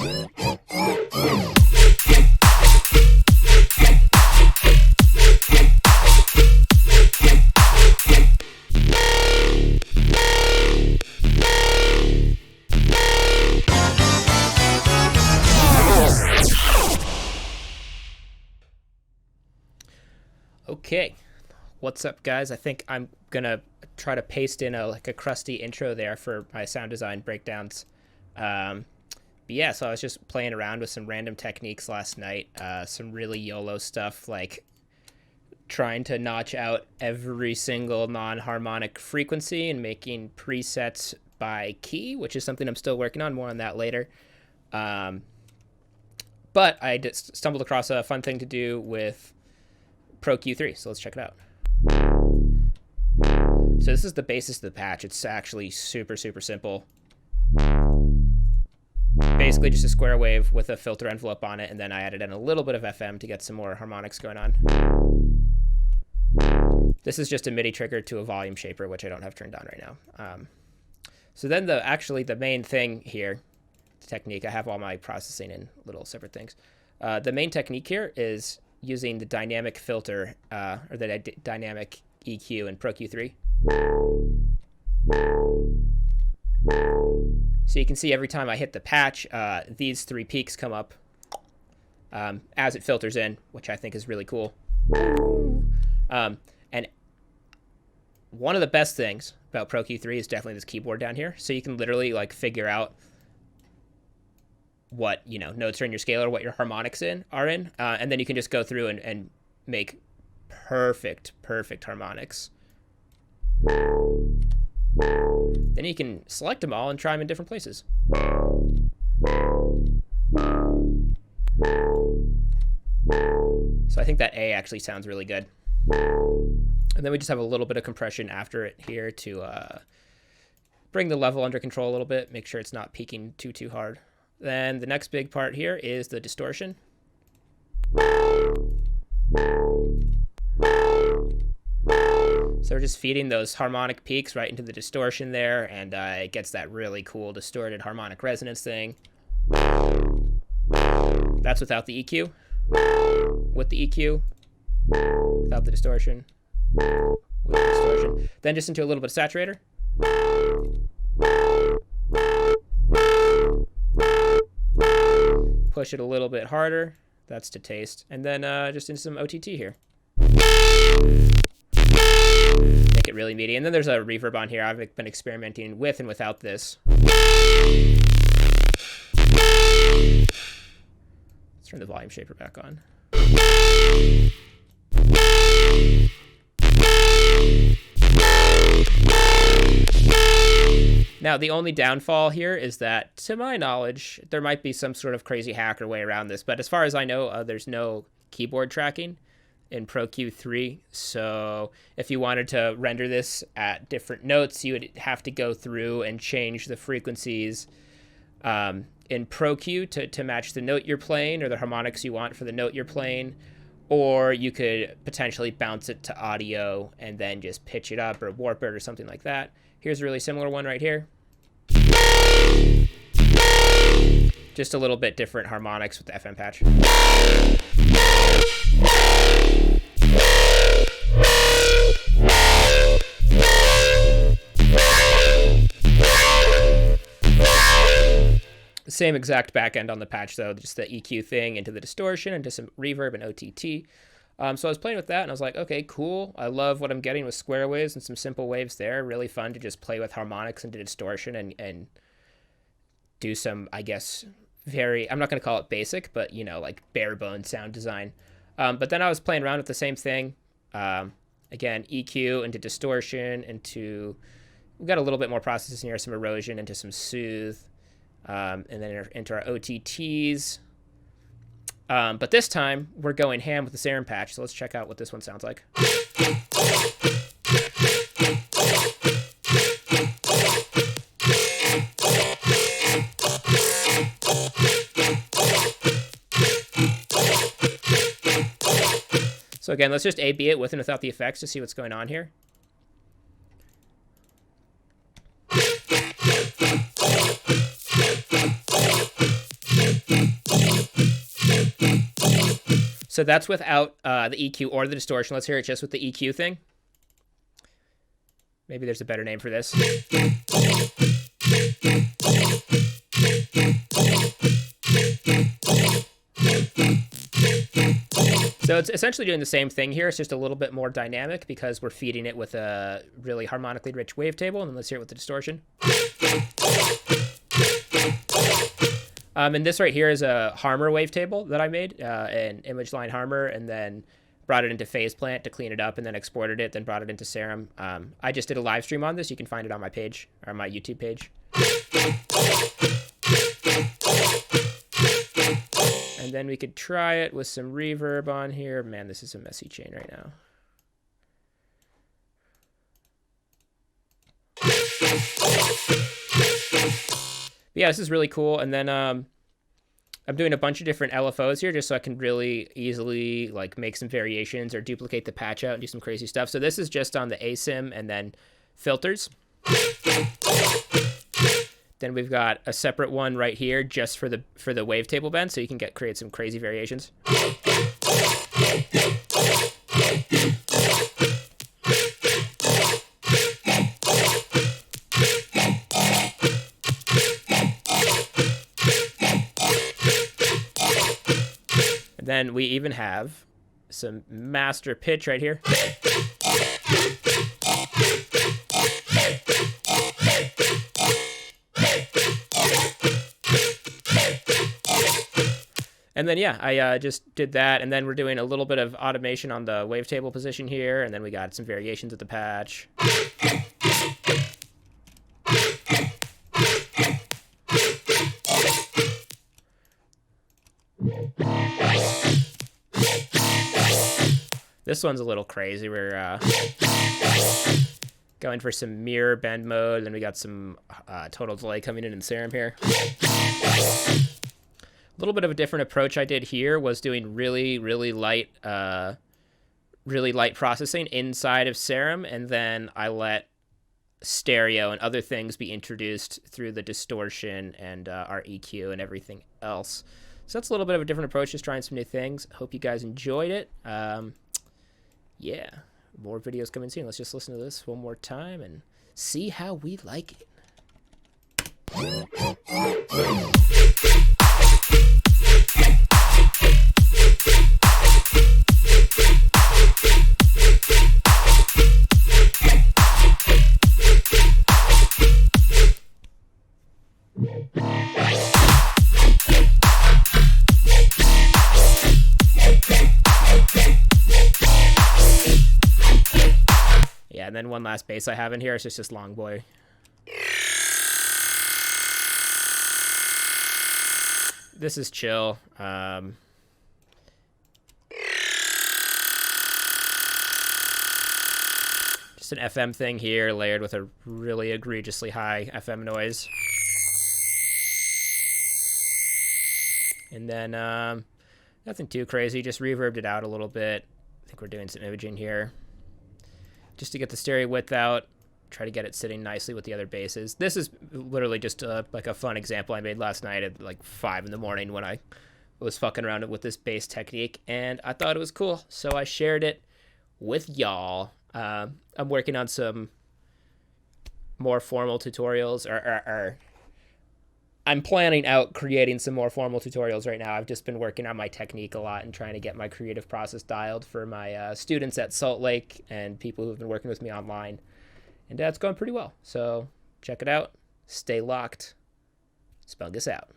Okay, what's up, guys? I think I'm gonna try to paste in a crusty intro there for my sound design breakdowns. But yeah, so I was just playing around with some random techniques last night, some really YOLO stuff, like trying to notch out every single non-harmonic frequency and making presets by key, which is something I'm still working on. More on that later. But I just stumbled across a fun thing to do with ProQ3, so let's check it out. So this is the basis of the patch. It's actually super simple. Basically just a square wave with a filter envelope on it, and then I added in a little bit of FM to get some more harmonics going on. This is just a MIDI trigger to a volume shaper, which I don't have turned on right now. So then the main thing here, the technique, I have all my processing in little separate things. The main technique here is using the dynamic filter, or the dynamic EQ in ProQ3. So you can see every time I hit the patch, these three peaks come up as it filters in, which I think is really cool. And one of the best things about ProQ3 is definitely this keyboard down here. So you can literally like figure out what, you know, notes are in your scaler, what your harmonics are in, and then you can just go through and make perfect harmonics. Then you can select them all and try them in different places. So I think that A actually sounds really good. And then we just have a little bit of compression after it here to bring the level under control a little bit, make sure it's not peaking too hard. Then the next big part here is the distortion. So we're just feeding those harmonic peaks right into the distortion there, and it gets that really cool distorted harmonic resonance thing. That's without the EQ. With the EQ, without the distortion, with the distortion. Then just into a little bit of saturator. Push it a little bit harder. That's to taste. And then just into some OTT here. Make it really meaty. And then there's a reverb on here. I've been experimenting with and without this. Let's turn the volume shaper back on. Now, the only downfall here is that, to my knowledge, there might be some sort of crazy hacker way around this, but as far as I know, there's no keyboard tracking in ProQ3, so if you wanted to render this at different notes, you would have to go through and change the frequencies in ProQ to match the note you're playing or the harmonics you want for the note you're playing, or you could potentially bounce it to audio and then just pitch it up or warp it or something like that. Here's a really similar one right here. Just a little bit different harmonics with the FM patch. Same exact back end on the patch though, just the EQ thing into the distortion, into some reverb and OTT. So I was playing with that and I was like, okay, cool. I love what I'm getting with square waves and some simple waves there. Really fun to just play with harmonics and distortion and do some, I guess, I'm not going to call it basic, but, you know, like bare bones sound design. But then I was playing around with the same thing. Again, EQ into distortion, we've got a little bit more processing here, some erosion into some soothe, and then into our OTTs. But this time, we're going ham with the serum patch, so let's check out what this one sounds like. So again, let's just A-B it with and without the effects to see what's going on here. So that's without the EQ or the distortion. Let's hear it just with the EQ thing. Maybe there's a better name for this. So it's essentially doing the same thing here. It's just a little bit more dynamic because we're feeding it with a really harmonically rich wavetable. And then let's hear it with the distortion. And this right here is a Harmor wavetable that I made, an image line Harmor, and then brought it into Phase Plant to clean it up, and then exported it, then brought it into Serum. I just did a live stream on this. You can find it on my page, or my YouTube page. And then we could try it with some reverb on here. Man, this is a messy chain right now. But yeah, this is really cool. And then I'm doing a bunch of different LFOs here just so I can really easily like make some variations or duplicate the patch out and do some crazy stuff. So this is just on the ASIM and then filters. Then we've got a separate one right here just for the wavetable bend, so you can create some crazy variations. And then we even have some master pitch right here. And then, yeah, I just did that. And then we're doing a little bit of automation on the wavetable position here. And then we got some variations of the patch. This one's a little crazy. We're going for some mirror bend mode. Then we got some total delay coming in Serum here. A little bit of a different approach I did here was doing really light processing inside of Serum, and then I let stereo and other things be introduced through the distortion and our EQ and everything else. So that's a little bit of a different approach, just trying some new things. Hope you guys enjoyed it. Yeah, more videos coming soon. Let's just listen to this one more time and see how we like it. Yeah, and then one last bass I have in here is just this long boy. This is chill. Just an FM thing here, layered with a really egregiously high FM noise. And then nothing too crazy, just reverbed it out a little bit. I think we're doing some imaging here, just to get the stereo width out, try to get it sitting nicely with the other basses. This is literally just like a fun example I made last night at like 5 in the morning when I was fucking around with this bass technique, and I thought it was cool, so I shared it with y'all. I'm working on some more formal tutorials, or I'm planning out creating some more formal tutorials right now. I've just been working on my technique a lot and trying to get my creative process dialed for my students at Salt Lake and people who've been working with me online. And it's going pretty well. So check it out. Stay locked. Spungus out.